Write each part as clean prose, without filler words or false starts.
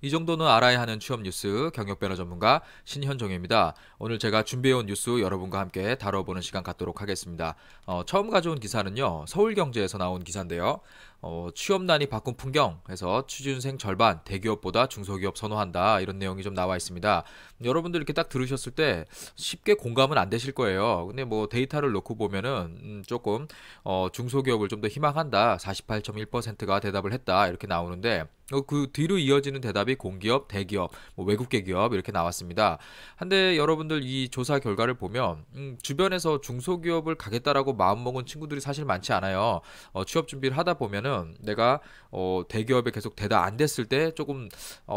이 정도는 알아야 하는 취업 뉴스 경력 변호 전문가 신현종입니다. 오늘 제가 준비해온 뉴스 여러분과 함께 다뤄보는 시간 갖도록 하겠습니다. 처음 가져온 기사는요, 서울경제에서 나온 기사인데요. 취업난이 바꾼 풍경에서 취준생 절반 대기업보다 중소기업 선호한다, 이런 내용이 좀 나와 있습니다. 여러분들 이렇게 딱 들으셨을 때 쉽게 공감은 안 되실 거예요. 근데 뭐 데이터를 놓고 보면은 조금 중소기업을 좀 더 희망한다, 48.1%가 대답을 했다, 이렇게 나오는데 그 뒤로 이어지는 대답이 공기업, 대기업, 뭐 외국계 기업 이렇게 나왔습니다. 한데 여러분들 이 조사 결과를 보면 주변에서 중소기업을 가겠다라고 마음먹은 친구들이 사실 많지 않아요. 취업 준비를 하다 보면은 내가 대기업에 계속 대답 안 됐을 때 조금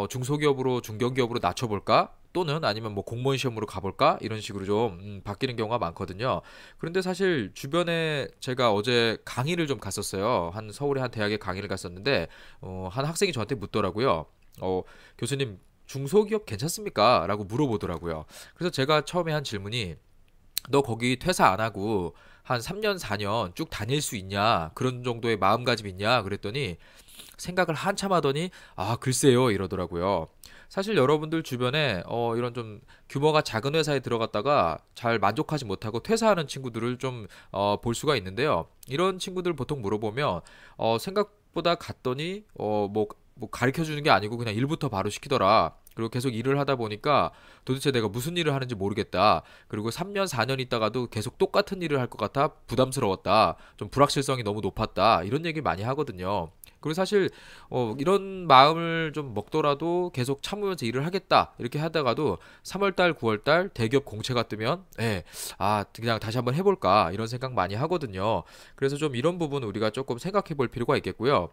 중소기업으로 중견기업으로 낮춰볼까? 또는 아니면 뭐 공무원 시험으로 가볼까? 이런 식으로 좀 바뀌는 경우가 많거든요. 그런데 사실 주변에 제가 어제 강의를 좀 갔었어요. 한 서울의 한 대학에 강의를 갔었는데 한 학생이 저한테 묻더라고요. 교수님, 중소기업 괜찮습니까? 라고 물어보더라고요. 그래서 제가 처음에 한 질문이, 너 거기 퇴사 안 하고 한 3년, 4년 쭉 다닐 수 있냐? 그런 정도의 마음가짐 있냐? 그랬더니 생각을 한참 하더니, 아, 글쎄요, 이러더라고요. 사실 여러분들 주변에 이런 좀 규모가 작은 회사에 들어갔다가 잘 만족하지 못하고 퇴사하는 친구들을 좀 볼 수가 있는데요. 이런 친구들 보통 물어보면 생각보다 갔더니 뭐 가르쳐 주는 게 아니고 그냥 일부터 바로 시키더라. 그리고 계속 일을 하다 보니까 도대체 내가 무슨 일을 하는지 모르겠다. 그리고 3년, 4년 있다가도 계속 똑같은 일을 할 것 같아 부담스러웠다. 좀 불확실성이 너무 높았다. 이런 얘기 많이 하거든요. 그리고 사실 이런 마음을 좀 먹더라도 계속 참으면서 일을 하겠다 이렇게 하다가도 3월달, 9월달 대기업 공채가 뜨면 그냥 다시 한번 해볼까 이런 생각 많이 하거든요. 그래서 좀 이런 부분 우리가 조금 생각해 볼 필요가 있겠고요.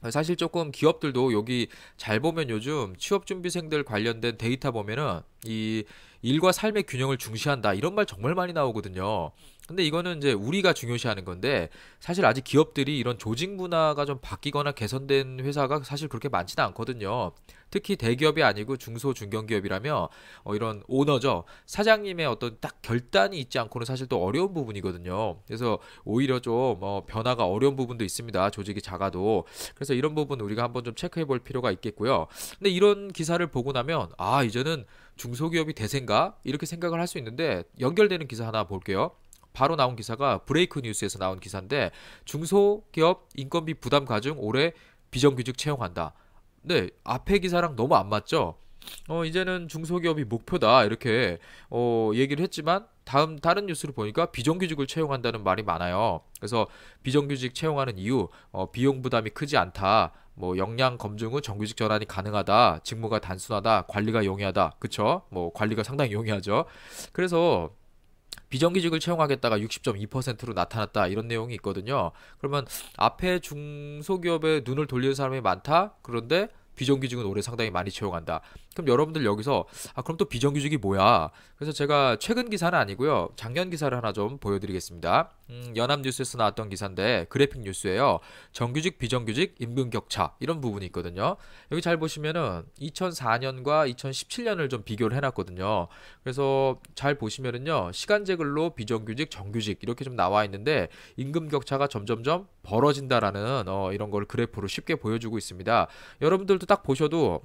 사실 조금 기업들도 여기 잘 보면 요즘 취업준비생들 관련된 데이터 보면은 이 일과 삶의 균형을 중시한다, 이런 말 정말 많이 나오거든요. 근데 이거는 이제 우리가 중요시하는 건데 사실 아직 기업들이 이런 조직 문화가 좀 바뀌거나 개선된 회사가 사실 그렇게 많지는 않거든요. 특히 대기업이 아니고 중소 중견기업이라면 이런 오너죠. 사장님의 어떤 딱 결단이 있지 않고는 사실 또 어려운 부분이거든요. 그래서 오히려 좀 변화가 어려운 부분도 있습니다. 조직이 작아도. 그래서 이런 부분 우리가 한번 좀 체크해 볼 필요가 있겠고요. 근데 이런 기사를 보고 나면 이제는 중소기업이 대세인가? 이렇게 생각을 할 수 있는데 연결되는 기사 하나 볼게요. 바로 나온 기사가 브레이크 뉴스에서 나온 기사인데, 중소기업 인건비 부담 가중 올해 비정규직 채용한다. 네, 앞에 기사랑 너무 안 맞죠? 이제는 중소기업이 목표다 이렇게 얘기를 했지만 다른 뉴스를 보니까 비정규직을 채용한다는 말이 많아요. 그래서 비정규직 채용하는 이유, 비용 부담이 크지 않다. 뭐 역량 검증 후 정규직 전환이 가능하다. 직무가 단순하다. 관리가 용이하다. 그쵸? 뭐 관리가 상당히 용이하죠. 그래서 비정규직을 채용하겠다가 60.2%로 나타났다, 이런 내용이 있거든요. 그러면 앞에 중소기업에 눈을 돌리는 사람이 많다. 그런데 비정규직은 올해 상당히 많이 채용한다. 그럼 여러분들 여기서 그럼 또 비정규직이 뭐야? 그래서 제가 최근 기사는 아니고요, 작년 기사를 하나 좀 보여드리겠습니다. 연합뉴스에서 나왔던 기사인데 그래픽 뉴스예요. 정규직 비정규직 임금 격차, 이런 부분이 있거든요. 여기 잘 보시면은 2004년과 2017년을 좀 비교를 해놨거든요. 그래서 잘 보시면은요, 시간제 근로 비정규직 정규직 이렇게 좀 나와 있는데 임금 격차가 점점점 벌어진다라는 이런 걸 그래프로 쉽게 보여주고 있습니다. 여러분들도 딱 보셔도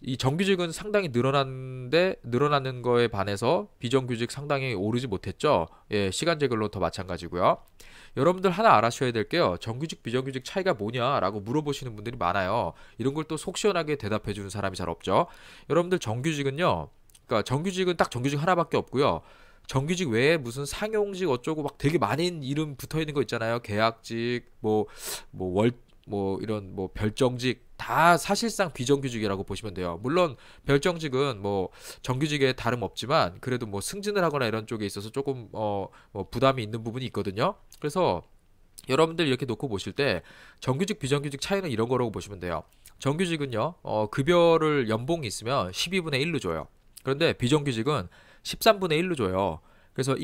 이 정규직은 상당히 늘어나는 거에 반해서 비정규직 상당히 오르지 못했죠. 예, 시간제 근로도 마찬가지고요. 여러분들 하나 알아셔야 될 게요, 정규직 비정규직 차이가 뭐냐라고 물어보시는 분들이 많아요. 이런 걸 또 속 시원하게 대답해 주는 사람이 잘 없죠. 여러분들 정규직은요, 그러니까 정규직은 딱 정규직 하나밖에 없고요. 정규직 외에 무슨 상용직 어쩌고 막 되게 많은 이름 붙어 있는 거 있잖아요. 계약직, 뭐 이런 뭐 별정직, 다 사실상 비정규직이라고 보시면 돼요. 물론 별정직은 뭐 정규직에 다름 없지만 그래도 뭐 승진을 하거나 이런 쪽에 있어서 조금 뭐 부담이 있는 부분이 있거든요. 그래서 여러분들 이렇게 놓고 보실 때 정규직 비정규직 차이는 이런 거라고 보시면 돼요. 정규직은요, 급여를 연봉이 있으면 12분의 1로 줘요. 그런데 비정규직은 13분의 1로 줘요. 그래서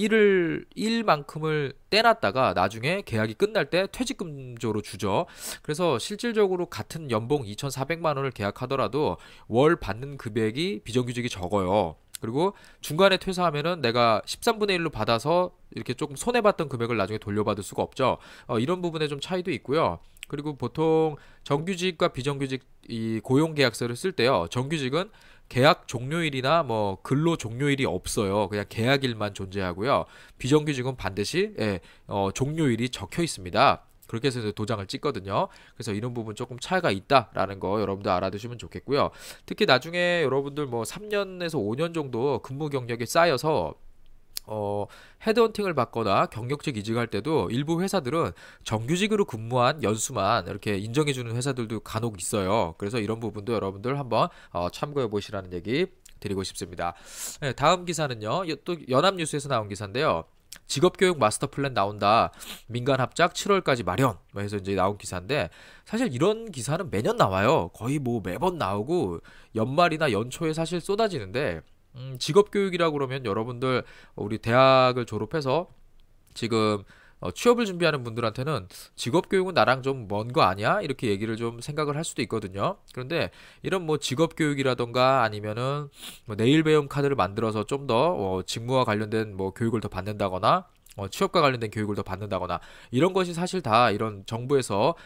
일만큼을 떼놨다가 나중에 계약이 끝날 때 퇴직금조로 주죠. 그래서 실질적으로 같은 연봉 2,400만 원을 계약하더라도 월 받는 금액이 비정규직이 적어요. 그리고 중간에 퇴사하면은 내가 13분의 1로 받아서 이렇게 조금 손해봤던 금액을 나중에 돌려받을 수가 없죠. 이런 부분에 좀 차이도 있고요. 그리고 보통 정규직과 비정규직 이 고용 계약서를 쓸 때요. 정규직은 계약 종료일이나 뭐 근로 종료일이 없어요. 그냥 계약일만 존재하고요. 비정규직은 반드시 종료일이 적혀 있습니다. 그렇게 해서 이제 도장을 찍거든요. 그래서 이런 부분 조금 차이가 있다라는 거 여러분들 알아두시면 좋겠고요. 특히 나중에 여러분들 뭐 3년에서 5년 정도 근무 경력이 쌓여서 헤드헌팅을 받거나 경력직 이직할 때도 일부 회사들은 정규직으로 근무한 연수만 이렇게 인정해주는 회사들도 간혹 있어요. 그래서 이런 부분도 여러분들 한번 참고해 보시라는 얘기 드리고 싶습니다. 네, 다음 기사는요. 또 연합뉴스에서 나온 기사인데요. 직업교육 마스터 플랜 나온다. 민간 합작 7월까지 마련. 뭐 해서 이제 나온 기사인데 사실 이런 기사는 매년 나와요. 거의 뭐 매번 나오고 연말이나 연초에 사실 쏟아지는데 직업교육이라고 그러면 여러분들 우리 대학을 졸업해서 지금 취업을 준비하는 분들한테는 직업교육은 나랑 좀 먼 거 아니야? 이렇게 얘기를 좀 생각을 할 수도 있거든요. 그런데 이런 뭐 직업교육이라던가 아니면은 뭐 내일 배움 카드를 만들어서 좀 더 직무와 관련된 뭐 교육을 더 받는다거나 취업과 관련된 교육을 더 받는다거나 이런 것이 사실 다 이런 정부에서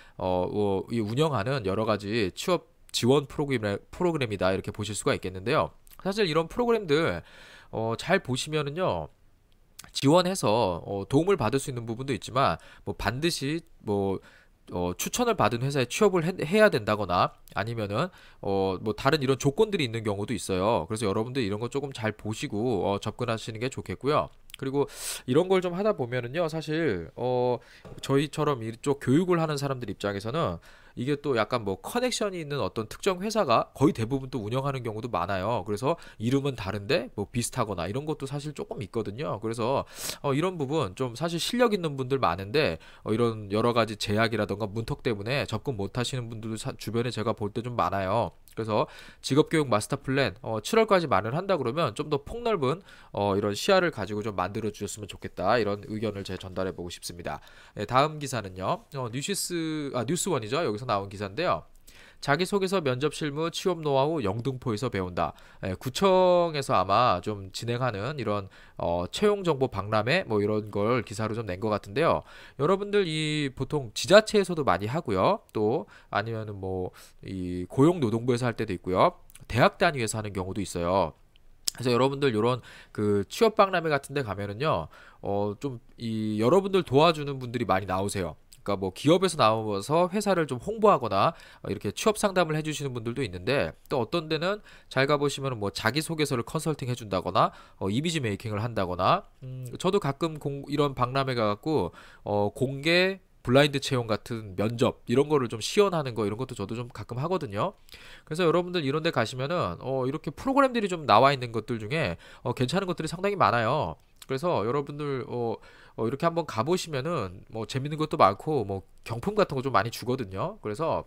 이 운영하는 여러 가지 취업 지원 프로그램이다 이렇게 보실 수가 있겠는데요. 사실 이런 프로그램들 잘 보시면은요. 지원해서 도움을 받을 수 있는 부분도 있지만 뭐 반드시 뭐 추천을 받은 회사에 취업을 해야 된다거나 아니면은 뭐 다른 이런 조건들이 있는 경우도 있어요. 그래서 여러분들 이런 거 조금 잘 보시고 접근하시는 게 좋겠고요. 그리고 이런 걸 좀 하다 보면은요, 사실 저희처럼 이쪽 교육을 하는 사람들 입장에서는 이게 또 약간 뭐 커넥션이 있는 어떤 특정 회사가 거의 대부분 또 운영하는 경우도 많아요. 그래서 이름은 다른데 뭐 비슷하거나 이런 것도 사실 조금 있거든요. 그래서 이런 부분 좀 사실 실력 있는 분들 많은데 이런 여러 가지 제약이라던가 문턱 때문에 접근 못 하시는 분들도 주변에 제가 볼 때 좀 많아요. 그래서 직업교육 마스터 플랜 7월까지 마련한다 그러면 좀 더 폭넓은 이런 시야를 가지고 좀 만들어 주셨으면 좋겠다 이런 의견을 제가 전달해 보고 싶습니다. 네, 다음 기사는요. 뉴스원이죠. 여기서 나온 기사인데요. 자기소개서 면접 실무 취업 노하우 영등포에서 배운다. 구청에서 아마 좀 진행하는 이런 채용 정보 박람회 뭐 이런 걸 기사로 좀 낸 것 같은데요. 여러분들 이 보통 지자체에서도 많이 하고요. 또 아니면은 뭐 이 고용노동부에서 할 때도 있고요. 대학 단위에서 하는 경우도 있어요. 그래서 여러분들 요런 그 취업 박람회 같은 데 가면은요. 좀 이 여러분들 도와주는 분들이 많이 나오세요. 그러니까 뭐 기업에서 나와서 회사를 좀 홍보하거나 이렇게 취업 상담을 해주시는 분들도 있는데 또 어떤 데는 잘 가보시면 뭐 자기소개서를 컨설팅 해준다거나 이미지 메이킹을 한다거나 저도 가끔 이런 박람회 가갖고 공개 블라인드 채용 같은 면접 이런 거를 좀 시연하는 거 이런 것도 저도 좀 가끔 하거든요. 그래서 여러분들 이런 데 가시면은 이렇게 프로그램들이 좀 나와 있는 것들 중에 괜찮은 것들이 상당히 많아요. 그래서 여러분들 이렇게 한번 가보시면은 뭐 재밌는 것도 많고 뭐 경품 같은 거 좀 많이 주거든요. 그래서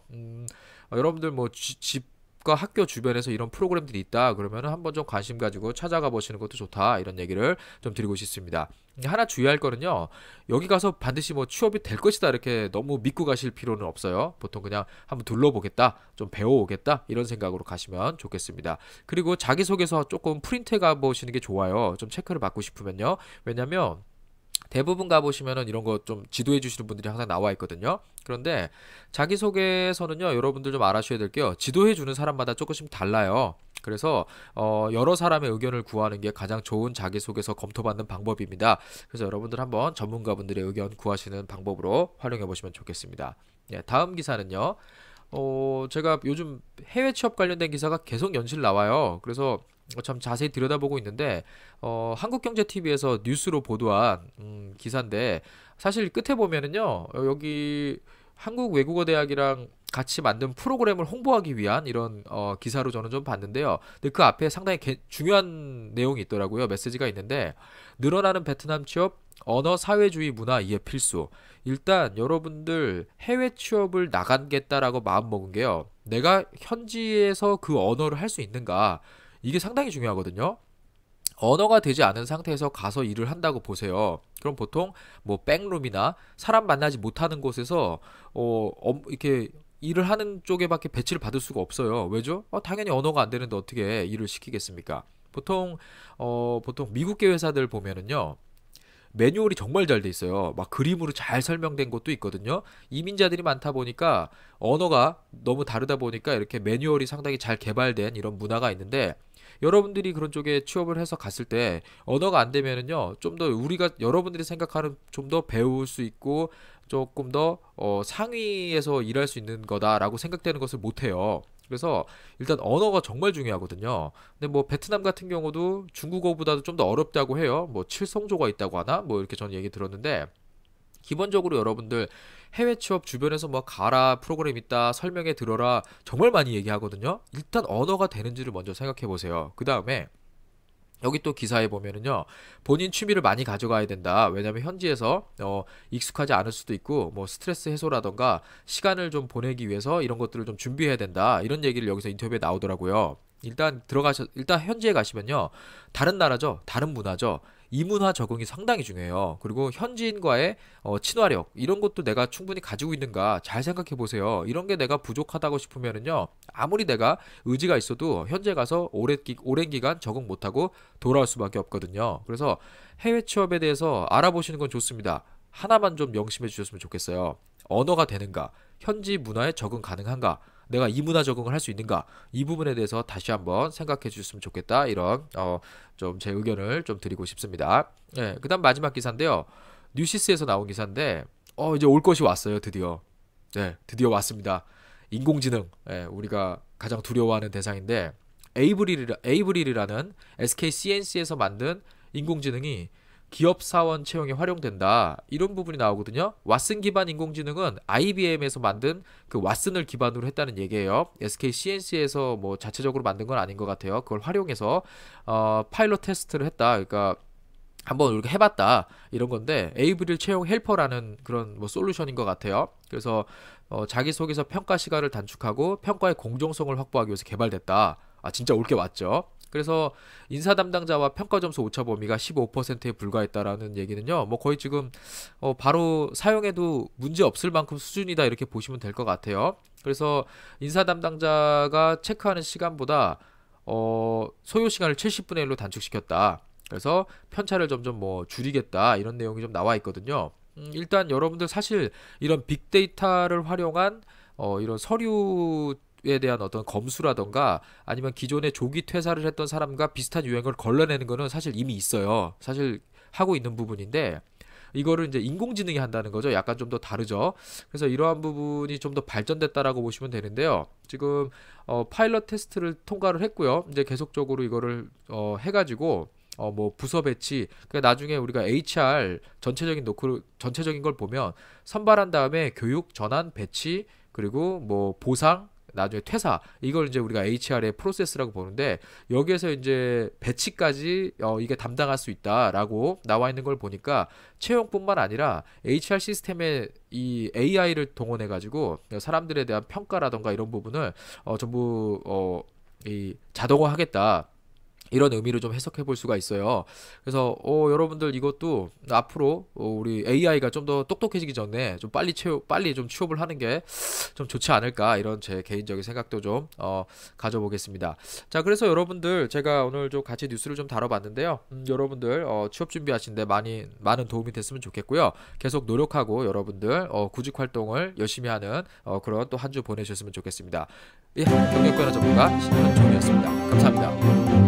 여러분들 뭐 집과 학교 주변에서 이런 프로그램들이 있다 그러면은 한번 좀 관심 가지고 찾아가 보시는 것도 좋다 이런 얘기를 좀 드리고 싶습니다. 하나 주의할 거는요. 여기 가서 반드시 뭐 취업이 될 것이다 이렇게 너무 믿고 가실 필요는 없어요. 보통 그냥 한번 둘러보겠다, 좀 배워오겠다 이런 생각으로 가시면 좋겠습니다. 그리고 자기소개서 조금 프린트해 가 보시는 게 좋아요. 좀 체크를 받고 싶으면요. 왜냐면 대부분 가보시면은 이런 거 좀 지도해 주시는 분들이 항상 나와 있거든요. 그런데 자기소개서는요, 여러분들 좀 알아셔야 될 게요. 지도해 주는 사람마다 조금씩 달라요. 그래서 여러 사람의 의견을 구하는 게 가장 좋은 자기소개서 검토받는 방법입니다. 그래서 여러분들 한번 전문가분들의 의견 구하시는 방법으로 활용해 보시면 좋겠습니다. 예, 다음 기사는요. 제가 요즘 해외 취업 관련된 기사가 계속 연실 나와요. 그래서 참 자세히 들여다보고 있는데 한국경제TV에서 뉴스로 보도한 기사인데 사실 끝에 보면은요 여기 한국외국어대학이랑 같이 만든 프로그램을 홍보하기 위한 이런 기사로 저는 좀 봤는데요. 근데 그 앞에 상당히 중요한 내용이 있더라고요. 메시지가 있는데 늘어나는 베트남 취업 언어 사회주의 문화 이해 필수. 일단 여러분들 해외 취업을 나가겠다라고 마음먹은 게요. 내가 현지에서 그 언어를 할 수 있는가? 이게 상당히 중요하거든요. 언어가 되지 않은 상태에서 가서 일을 한다고 보세요. 그럼 보통 뭐 백룸이나 사람 만나지 못하는 곳에서 이렇게 일을 하는 쪽에밖에 배치를 받을 수가 없어요. 왜죠? 당연히 언어가 안 되는데 어떻게 일을 시키겠습니까? 보통 미국계 회사들 보면은요. 매뉴얼이 정말 잘 돼 있어요. 막 그림으로 잘 설명된 곳도 있거든요. 이민자들이 많다 보니까 언어가 너무 다르다 보니까 이렇게 매뉴얼이 상당히 잘 개발된 이런 문화가 있는데 여러분들이 그런 쪽에 취업을 해서 갔을 때 언어가 안 되면은요. 좀 더 우리가 여러분들이 생각하는 좀 더 배울 수 있고 조금 더 상위에서 일할 수 있는 거다라고 생각되는 것을 못 해요. 그래서 일단 언어가 정말 중요하거든요. 근데 뭐 베트남 같은 경우도 중국어보다도 좀 더 어렵다고 해요. 뭐 칠성조가 있다고 하나? 뭐 이렇게 저는 얘기 들었는데 기본적으로 여러분들 해외 취업 주변에서 뭐 가라 프로그램 있다 설명해 들어라 정말 많이 얘기하거든요. 일단 언어가 되는지를 먼저 생각해 보세요. 그 다음에 여기 또 기사에 보면은요, 본인 취미를 많이 가져가야 된다. 왜냐면 현지에서 익숙하지 않을 수도 있고, 뭐 스트레스 해소라던가 시간을 좀 보내기 위해서 이런 것들을 좀 준비해야 된다. 이런 얘기를 여기서 인터뷰에 나오더라고요. 일단 현지에 가시면요, 다른 나라죠, 다른 문화죠. 이문화 적응이 상당히 중요해요. 그리고 현지인과의 친화력 이런 것도 내가 충분히 가지고 있는가 잘 생각해 보세요. 이런 게 내가 부족하다고 싶으면은요, 아무리 내가 의지가 있어도 현재 가서 오랜 기간 적응 못하고 돌아올 수밖에 없거든요. 그래서 해외 취업에 대해서 알아보시는 건 좋습니다. 하나만 좀 명심해 주셨으면 좋겠어요. 언어가 되는가? 현지 문화에 적응 가능한가? 내가 이 문화 적응을 할 수 있는가? 이 부분에 대해서 다시 한번 생각해 주셨으면 좋겠다. 이런 좀 제 의견을 좀 드리고 싶습니다. 예, 그다음 마지막 기사인데요. 뉴시스에서 나온 기사인데 이제 올 것이 왔어요. 드디어. 네, 드디어 왔습니다. 인공지능. 예, 우리가 가장 두려워하는 대상인데 에이브릴이라는 SK CNC에서 만든 인공지능이 기업 사원 채용에 활용된다. 이런 부분이 나오거든요. 왓슨 기반 인공지능은 IBM에서 만든 그 왓슨을 기반으로 했다는 얘기예요. SK CNC에서 뭐 자체적으로 만든 건 아닌 것 같아요. 그걸 활용해서 파일럿 테스트를 했다. 그러니까 한번 우리가 해봤다 이런 건데 에이브릴 채용 헬퍼라는 그런 뭐 솔루션인 것 같아요. 그래서 자기소개서 평가 시간을 단축하고 평가의 공정성을 확보하기 위해서 개발됐다. 아 진짜 올 게 왔죠. 그래서 인사 담당자와 평가 점수 오차 범위가 15%에 불과했다라는 얘기는요. 뭐 거의 지금 바로 사용해도 문제 없을 만큼 수준이다 이렇게 보시면 될 것 같아요. 그래서 인사 담당자가 체크하는 시간보다 소요 시간을 70분의 1로 단축시켰다. 그래서 편차를 점점 뭐 줄이겠다 이런 내용이 좀 나와 있거든요. 일단 여러분들 사실 이런 빅데이터를 활용한 이런 서류에 대한 어떤 검수라던가 아니면 기존에 조기 퇴사를 했던 사람과 비슷한 유형을 걸러내는 거는 사실 이미 있어요. 사실 하고 있는 부분인데 이거를 이제 인공지능이 한다는 거죠. 약간 좀 더 다르죠. 그래서 이러한 부분이 좀 더 발전됐다라고 보시면 되는데요. 지금 파일럿 테스트를 통과를 했고요. 이제 계속적으로 이거를 해가지고 뭐 부서 배치 그러니까 나중에 우리가 HR 전체적인 걸 보면 선발한 다음에 교육 전환 배치 그리고 뭐 보상 나중에 퇴사 이걸 이제 우리가 HR의 프로세스라고 보는데 여기에서 이제 배치까지 이게 담당할 수 있다라고 나와 있는 걸 보니까 채용뿐만 아니라 HR 시스템에 이 AI를 동원해 가지고 사람들에 대한 평가라던가 이런 부분을 전부 이 자동화하겠다. 이런 의미로 좀 해석해 볼 수가 있어요. 그래서 여러분들 이것도 앞으로 우리 AI가 좀 더 똑똑해지기 전에 좀 빨리 좀 취업을 하는 게 좀 좋지 않을까 이런 제 개인적인 생각도 좀 가져보겠습니다. 자, 그래서 여러분들 제가 오늘 좀 같이 뉴스를 좀 다뤄봤는데요. 여러분들 취업 준비하시는데 많은 도움이 됐으면 좋겠고요. 계속 노력하고 여러분들 구직 활동을 열심히 하는 그런 또 한 주 보내셨으면 좋겠습니다. 예, 경력변화 전문가 신현종이었습니다. 감사합니다.